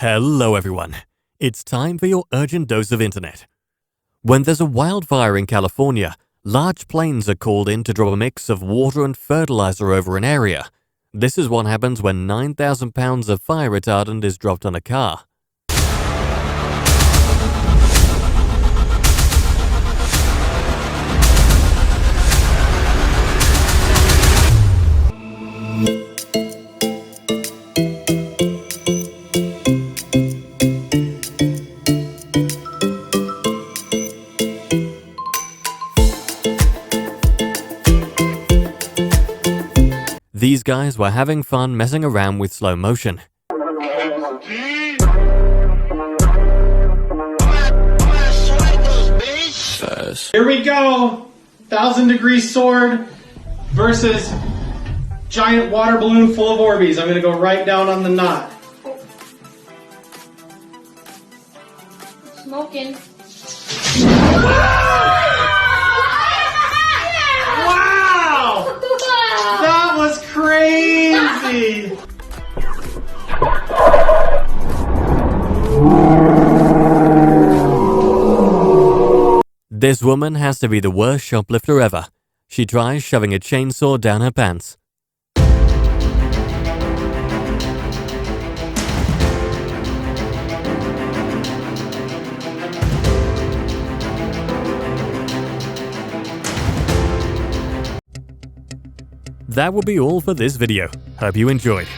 Hello everyone, it's time for your urgent dose of internet. When there's a wildfire in California, large planes are called in to drop a mix of water and fertilizer over an area. This is what happens when 9,000 pounds of fire retardant is dropped on a car. These guys were having fun messing around with slow motion. Here we go! 1,000-degree sword versus giant water balloon full of Orbeez. I'm gonna go right down on the knot. Smoking. Wow! That was crazy! This woman has to be the worst shoplifter ever. She tries shoving a chainsaw down her pants. That will be all for this video. Hope you enjoyed.